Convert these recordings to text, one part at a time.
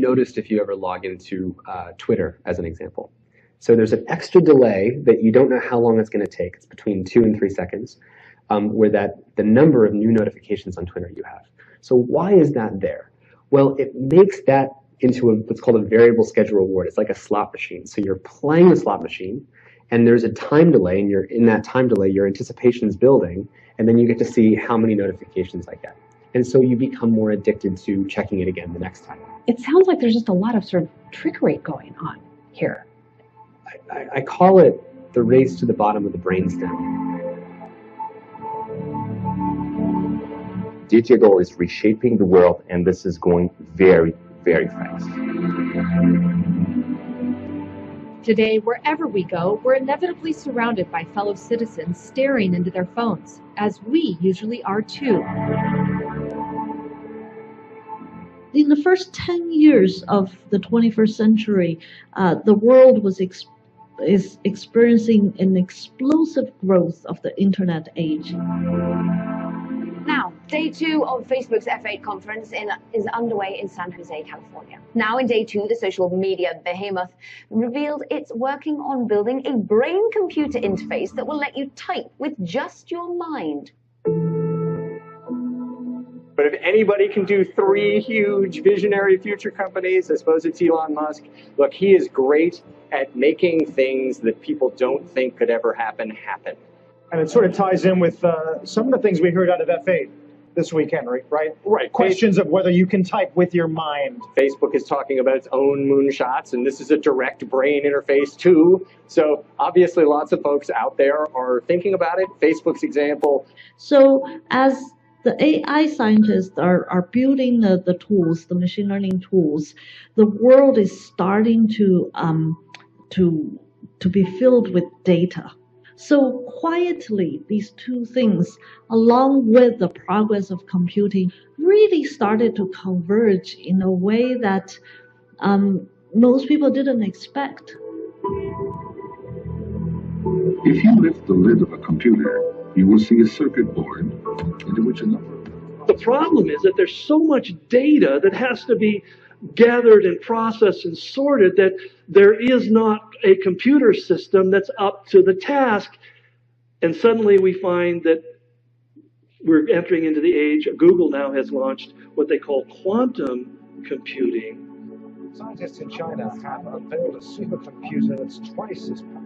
noticed if you ever log into Twitter, as an example. So there's an extra delay that you don't know how long it's going to take. It's between 2 and 3 seconds, where the number of new notifications on Twitter you have. So why is that there? Well, it makes that into what's called a variable schedule reward. It's like a slot machine. So you're playing the slot machine, and there's a time delay, and in that time delay, your anticipation is building, and then you get to see how many notifications I get. And so you become more addicted to checking it again the next time. It sounds like there's just a lot of sort of trickery going on here. I call it the race to the bottom of the brainstem. Digital is reshaping the world, and this is going very, very fast. Today, wherever we go, we're inevitably surrounded by fellow citizens staring into their phones, as we usually are too. In the first 10 years of the 21st century, the world is experiencing an explosive growth of the internet age. Now, day 2 of Facebook's F8 conference is underway in San Jose, California. Now, in day 2, the social media behemoth revealed it's working on building a brain-computer interface that will let you type with just your mind. But if anybody can do 3 huge visionary future companies, I suppose it's Elon Musk. Look, he is great at making things that people don't think could ever happen. And it sort of ties in with some of the things we heard out of F8 this week, Henry, right? Right. Questions of whether you can type with your mind. Facebook is talking about its own moonshots, and this is a direct brain interface too. So obviously lots of folks out there are thinking about it. Facebook's example. So as the AI scientists are building the tools, the machine learning tools, the world is starting to be filled with data. So quietly, these two things, along with the progress of computing, really started to converge in a way that most people didn't expect. If you lift the lid of a computer, you will see a circuit board into which a number. The problem is that there's so much data that has to be gathered and processed and sorted that there is not a computer system that's up to the task. And suddenly we find that we're entering into the age. Google now has launched what they call quantum computing. Scientists in China have unveiled a supercomputer that's twice as powerful.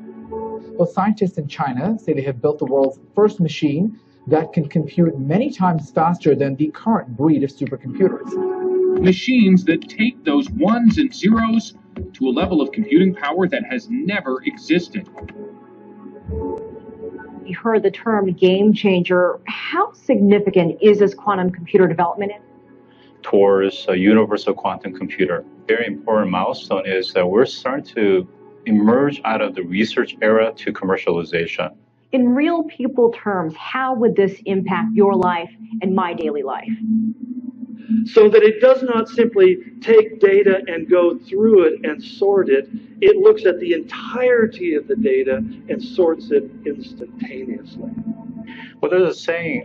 Well, scientists in China say they have built the world's first machine that can compute many times faster than the current breed of supercomputers. Machines that take those ones and zeros to a level of computing power that has never existed. You heard the term game changer. How significant is this quantum computer development towards a universal quantum computer? Very important milestone is that we're starting to emerge out of the research era to commercialization. In real people terms, how would this impact your life and my daily life? So that it does not simply take data and go through it and sort it. It looks at the entirety of the data and sorts it instantaneously. Well, there's a saying,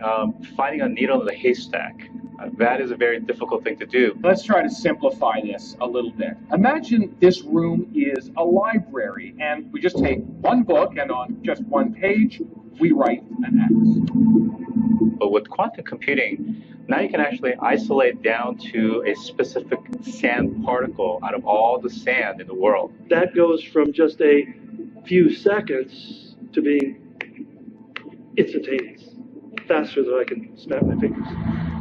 finding a needle in the haystack. That is a very difficult thing to do. Let's try to simplify this a little bit. Imagine this room is a library, and we just take one book, and on just one page, we write an X. But with quantum computing, now you can actually isolate down to a specific sand particle out of all the sand in the world. That goes from just a few seconds to being instantaneous, faster than I can snap my fingers.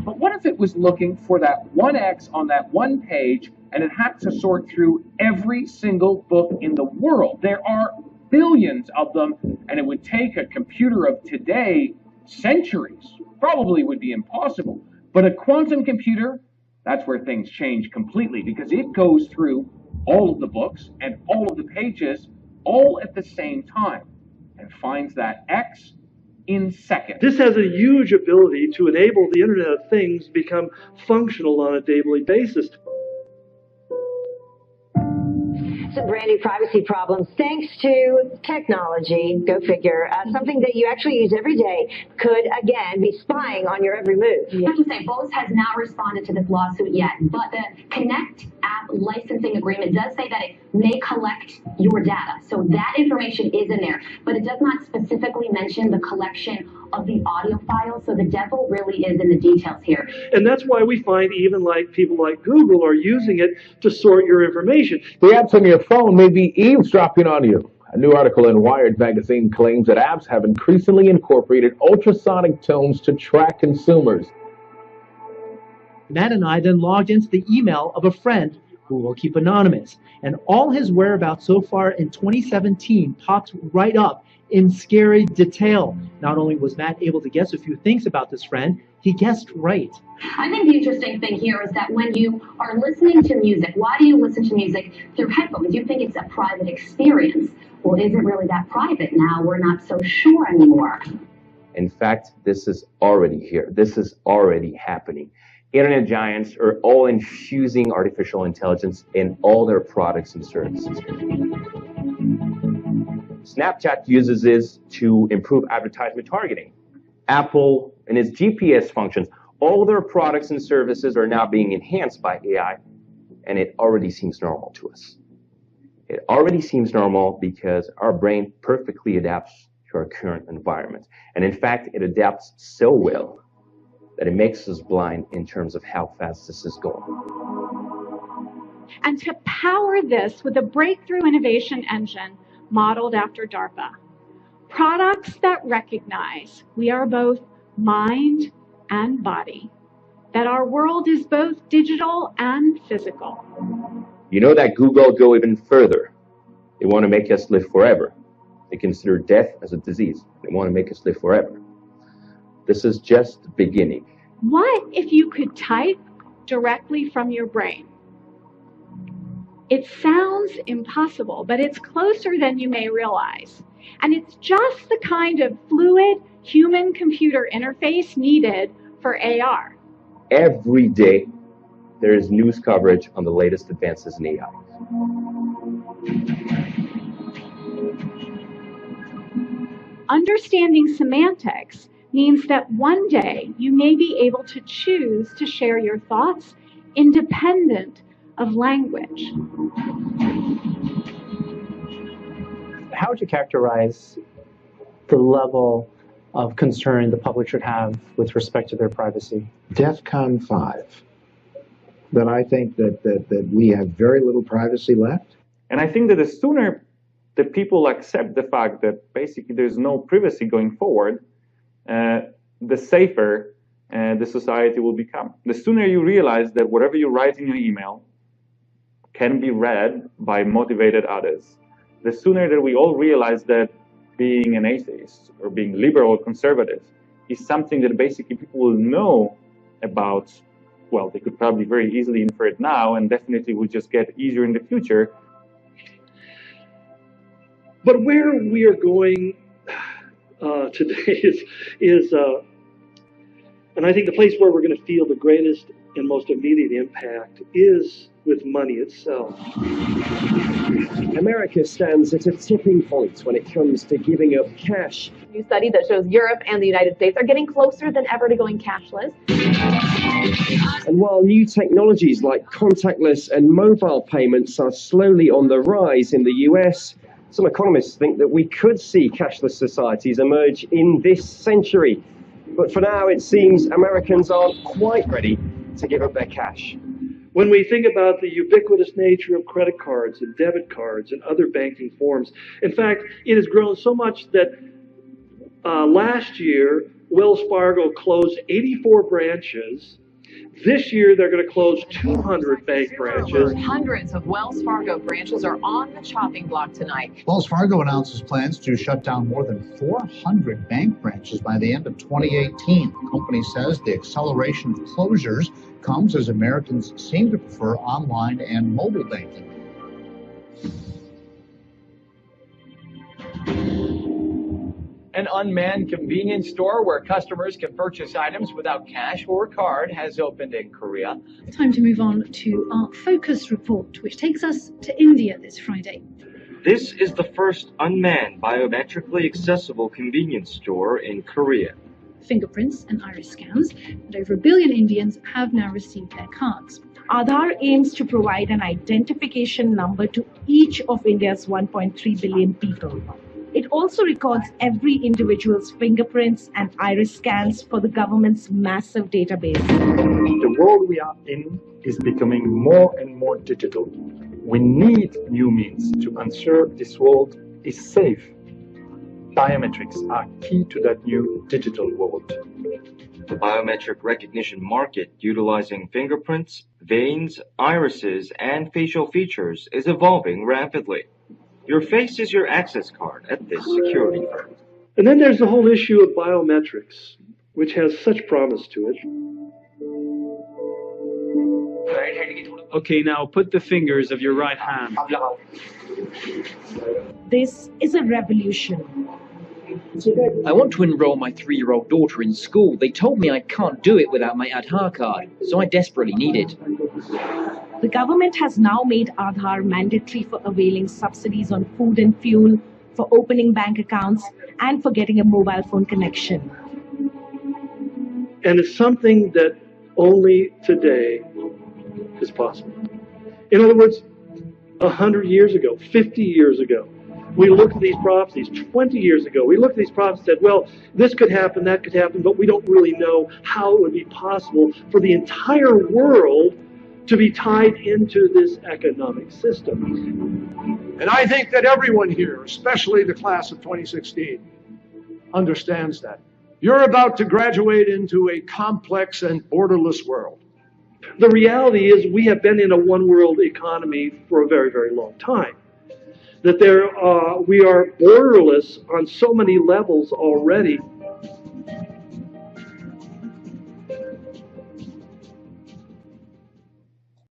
But what if it was looking for that one X on that one page, and it had to sort through every single book in the world? There are billions of them, and it would take a computer of today centuries. Probably would be impossible. But a quantum computer, that's where things change completely, because it goes through all of the books and all of the pages all at the same time and finds that X in seconds. This has a huge ability to enable the Internet of Things become functional on a daily basis. Some brand new privacy problems thanks to technology. Go figure. Something that you actually use every day could, again, be spying on your every move. I have to say, Bose has not responded to this lawsuit yet, but the Connect app licensing agreement does say that it may collect your data. So that information is in there, but it does not specifically mention the collection of the audio files. So the devil really is in the details here. And that's why we find even like people like Google are using it to sort your information. The apps on your phone may be eavesdropping on you. A new article in Wired magazine claims that apps have increasingly incorporated ultrasonic tones to track consumers. Matt and I then logged into the email of a friend who will keep anonymous, and all his whereabouts so far in 2017 popped right up in scary detail. Not only was Matt able to guess a few things about this friend, he guessed right. I think the interesting thing here is that when you are listening to music, why do you listen to music through headphones? You think it's a private experience. Well, is it really that private now? We're not so sure anymore. In fact, this is already here. This is already happening. Internet giants are all infusing artificial intelligence in all their products and services. Snapchat uses this to improve advertisement targeting. Apple and its GPS functions, all their products and services are now being enhanced by AI, and it already seems normal to us. It already seems normal because our brain perfectly adapts to our current environment. And in fact, it adapts so well that it makes us blind in terms of how fast this is going. And to power this with a breakthrough innovation engine modeled after DARPA. Products that recognize we are both mind and body, that our world is both digital and physical. You know that Google go even further. They want to make us live forever. They consider death as a disease. They want to make us live forever. This is just the beginning. What if you could type directly from your brain? It sounds impossible, but it's closer than you may realize. And it's just the kind of fluid human-computer interface needed for AR. Every day, there is news coverage on the latest advances in AI. Understanding semantics means that one day you may be able to choose to share your thoughts independent of language. How would you characterize the level of concern the public should have with respect to their privacy? DEFCON 5. That I think that we have very little privacy left. And I think that the sooner that people accept the fact that basically there's no privacy going forward, the safer the society will become. The sooner you realize that whatever you write in your email can be read by motivated others, the sooner that we all realize that being an atheist or being liberal or conservative is something that basically people will know about. Well, they could probably very easily infer it now, and definitely will just get easier in the future. But where we are going today is and I think the place where we're going to feel the greatest and most immediate impact is with money itself. America stands at a tipping point when it comes to giving up cash. New study that shows Europe and the United States are getting closer than ever to going cashless. And while new technologies like contactless and mobile payments are slowly on the rise in the US, some economists think that we could see cashless societies emerge in this century. But for now, it seems Americans aren't quite ready to give up their cash. When we think about the ubiquitous nature of credit cards and debit cards and other banking forms, in fact, it has grown so much that last year, Wells Fargo closed 84 branches. This year, they're going to close 200 bank branches. Hundreds of Wells Fargo branches are on the chopping block tonight. Wells Fargo announces plans to shut down more than 400 bank branches by the end of 2018. The company says the acceleration of closures comes as Americans seem to prefer online and mobile banking. An unmanned convenience store where customers can purchase items without cash or card has opened in Korea. Time to move on to our focus report, which takes us to India this Friday. This is the first unmanned biometrically accessible convenience store in Korea. Fingerprints and iris scans, and over 1 billion Indians have now received their cards. Aadhaar aims to provide an identification number to each of India's 1.3 billion people. It also records every individual's fingerprints and iris scans for the government's massive database. The world we are in is becoming more and more digital. We need new means to ensure this world is safe. Biometrics are key to that new digital world. The biometric recognition market utilizing fingerprints, veins, irises, and facial features is evolving rapidly. Your face is your access card at this security firm. And then there's the whole issue of biometrics, which has such promise to it. Okay, now put the fingers of your right hand. This is a revolution. I want to enroll my 3-year-old daughter in school. They told me I can't do it without my Aadhaar card, so I desperately need it. The government has now made Aadhaar mandatory for availing subsidies on food and fuel, for opening bank accounts, and for getting a mobile phone connection. And it's something that only today is possible. In other words, 100 years ago, 50 years ago, we looked at these prophecies. 20 years ago, we looked at these prophecies and said, well, this could happen, that could happen, but we don't really know how it would be possible for the entire world to be tied into this economic system. And I think that everyone here, especially the class of 2016, understands that. You're about to graduate into a complex and borderless world. The reality is we have been in a one-world economy for a very, very long time. That we are borderless on so many levels already